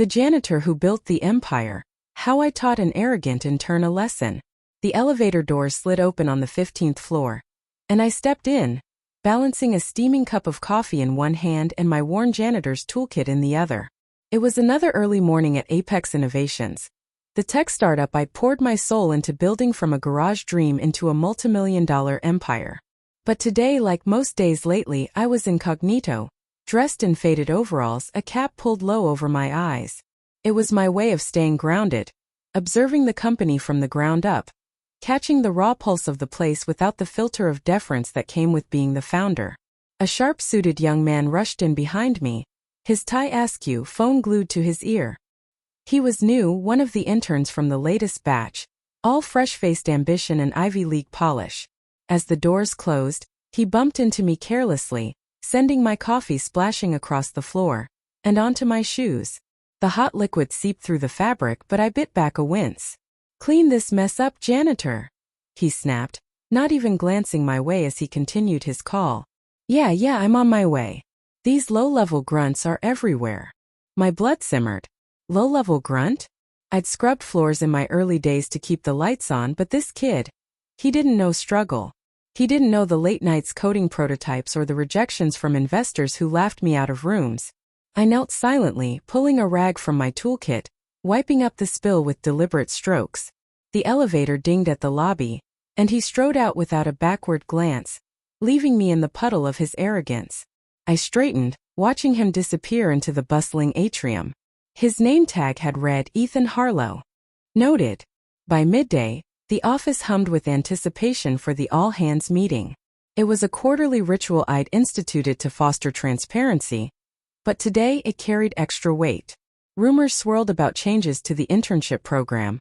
The janitor who built the empire. How I taught an arrogant intern a lesson. The elevator doors slid open on the 15th floor. And I stepped in, balancing a steaming cup of coffee in one hand and my worn janitor's toolkit in the other. It was another early morning at Apex Innovations, the tech startup I poured my soul into building from a garage dream into a multimillion-dollar empire. But today, like most days lately, I was incognito, dressed in faded overalls, a cap pulled low over my eyes. It was my way of staying grounded, observing the company from the ground up, catching the raw pulse of the place without the filter of deference that came with being the founder. A sharp-suited young man rushed in behind me, his tie askew, phone glued to his ear. He was new, one of the interns from the latest batch, all fresh-faced ambition and Ivy League polish. As the doors closed, he bumped into me carelessly, sending my coffee splashing across the floor and onto my shoes. The hot liquid seeped through the fabric, but I bit back a wince. "Clean this mess up, janitor," he snapped, not even glancing my way as he continued his call. Yeah, I'm on my way. These low-level grunts are everywhere." My blood simmered. Low-level grunt? I'd scrubbed floors in my early days to keep the lights on, but this kid, he didn't know struggle. He didn't know the late nights coding prototypes or the rejections from investors who laughed me out of rooms. I knelt silently, pulling a rag from my toolkit, wiping up the spill with deliberate strokes. The elevator dinged at the lobby, and he strode out without a backward glance, leaving me in the puddle of his arrogance. I straightened, watching him disappear into the bustling atrium. His name tag had read Ethan Harlow. Noted. By midday, the office hummed with anticipation for the all-hands meeting. It was a quarterly ritual I'd instituted to foster transparency, but today it carried extra weight. Rumors swirled about changes to the internship program.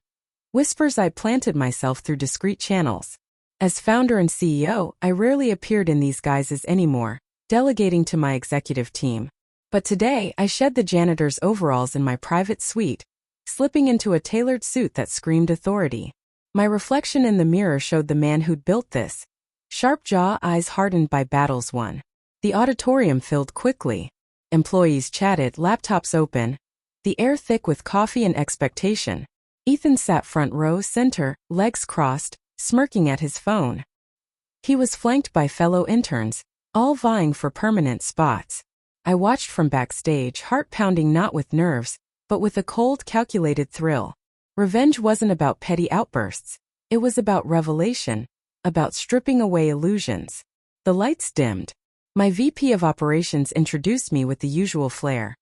Whispers I planted myself through discreet channels. As founder and CEO, I rarely appeared in these guises anymore, delegating to my executive team. But today, I shed the janitor's overalls in my private suite, slipping into a tailored suit that screamed authority. My reflection in the mirror showed the man who'd built this. Sharp jaw, eyes hardened by battles won. The auditorium filled quickly. Employees chatted, laptops open, the air thick with coffee and expectation. Ethan sat front row center, legs crossed, smirking at his phone. He was flanked by fellow interns, all vying for permanent spots. I watched from backstage, heart pounding not with nerves, but with a cold, calculated thrill. Revenge wasn't about petty outbursts. It was about revelation, about stripping away illusions. The lights dimmed. My VP of Operations introduced me with the usual flair.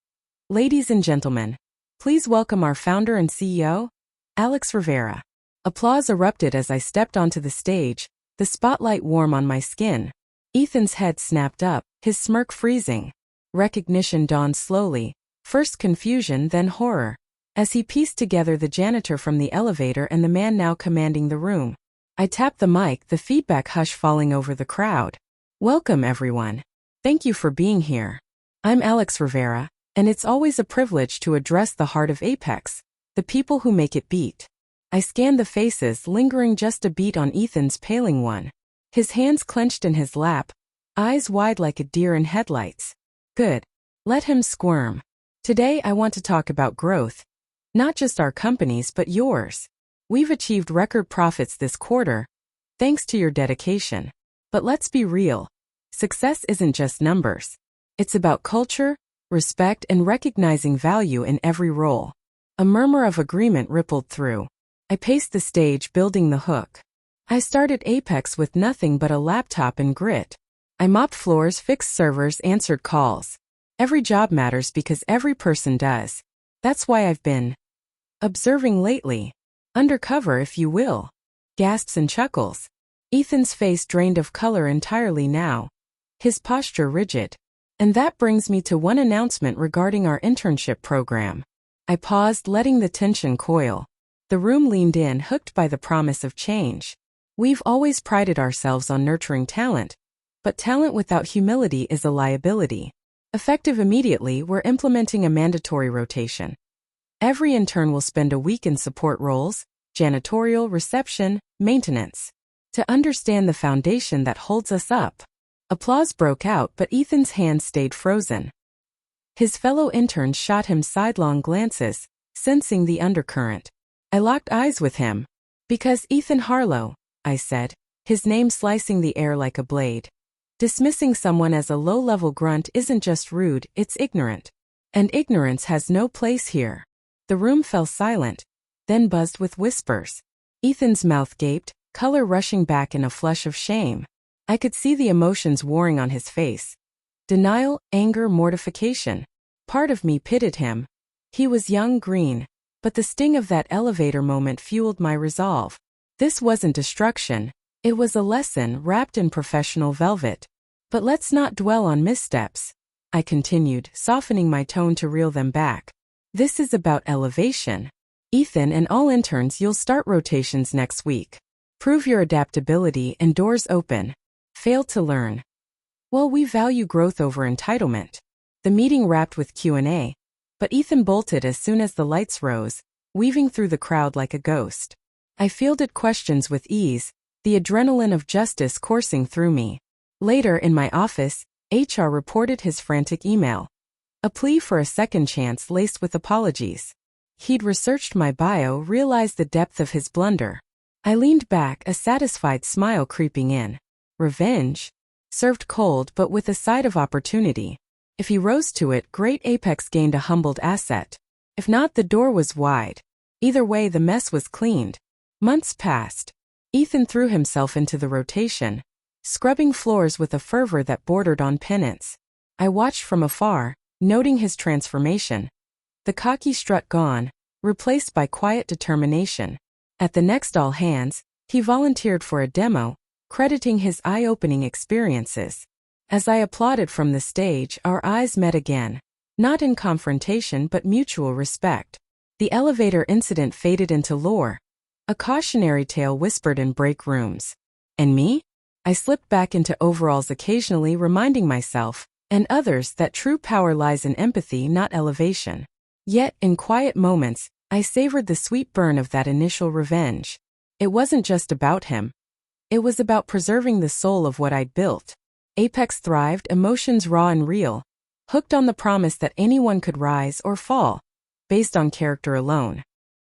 "Ladies and gentlemen, please welcome our founder and CEO, Alex Rivera." Applause erupted as I stepped onto the stage, the spotlight warm on my skin. Ethan's head snapped up, his smirk freezing. Recognition dawned slowly, first confusion, then horror, as he pieced together the janitor from the elevator and the man now commanding the room. I tapped the mic, the feedback hush falling over the crowd. "Welcome, everyone. Thank you for being here. I'm Alex Rivera, and it's always a privilege to address the heart of Apex, the people who make it beat." I scanned the faces, lingering just a beat on Ethan's paling one. His hands clenched in his lap, eyes wide like a deer in headlights. Good. Let him squirm. Today I want to talk about growth. Not just our company's but yours. We've achieved record profits this quarter, thanks to your dedication. But let's be real. Success isn't just numbers. It's about culture, respect, and recognizing value in every role. A murmur of agreement rippled through. I paced the stage, building the hook. I started Apex with nothing but a laptop and grit. I mopped floors, fixed servers, answered calls. Every job matters because every person does. That's why I've been observing lately. Undercover, if you will. Gasps and chuckles. Ethan's face drained of color entirely now, his posture rigid. And that brings me to one announcement regarding our internship program. I paused, letting the tension coil. The room leaned in, hooked by the promise of change. We've always prided ourselves on nurturing talent, but talent without humility is a liability. Effective immediately, we're implementing a mandatory rotation. Every intern will spend a week in support roles, janitorial, reception, maintenance, to understand the foundation that holds us up. Applause broke out, but Ethan's hand stayed frozen. His fellow interns shot him sidelong glances, sensing the undercurrent. I locked eyes with him. Because Ethan Harlow, I said, his name slicing the air like a blade. Dismissing someone as a low-level grunt isn't just rude, it's ignorant. And ignorance has no place here. The room fell silent, then buzzed with whispers. Ethan's mouth gaped, color rushing back in a flush of shame. I could see the emotions warring on his face. Denial, anger, mortification. Part of me pitied him. He was young, green, but the sting of that elevator moment fueled my resolve. This wasn't destruction. It was a lesson wrapped in professional velvet. But let's not dwell on missteps, I continued, softening my tone to reel them back. This is about elevation. Ethan and all interns, you'll start rotations next week. Prove your adaptability and doors open. Fail to learn. Well, we value growth over entitlement. The meeting wrapped with Q&A, but Ethan bolted as soon as the lights rose, weaving through the crowd like a ghost. I fielded questions with ease, the adrenaline of justice coursing through me. Later in my office, HR reported his frantic email. A plea for a second chance laced with apologies. He'd researched my bio, realized the depth of his blunder. I leaned back, a satisfied smile creeping in. Revenge? Served cold but with a side of opportunity. If he rose to it, great. Apex gained a humbled asset. If not, the door was wide. Either way, the mess was cleaned. Months passed. Ethan threw himself into the rotation, scrubbing floors with a fervor that bordered on penance. I watched from afar, noting his transformation. The cocky strut gone, replaced by quiet determination. At the next all hands, he volunteered for a demo, crediting his eye-opening experiences. As I applauded from the stage, our eyes met again. Not in confrontation but mutual respect. The elevator incident faded into lore. A cautionary tale whispered in break rooms. And me? I slipped back into overalls, occasionally reminding myself, and others, that true power lies in empathy, not elevation. Yet, in quiet moments, I savored the sweet burn of that initial revenge. It wasn't just about him. It was about preserving the soul of what I'd built. Apex thrived, emotions raw and real, hooked on the promise that anyone could rise or fall, based on character alone.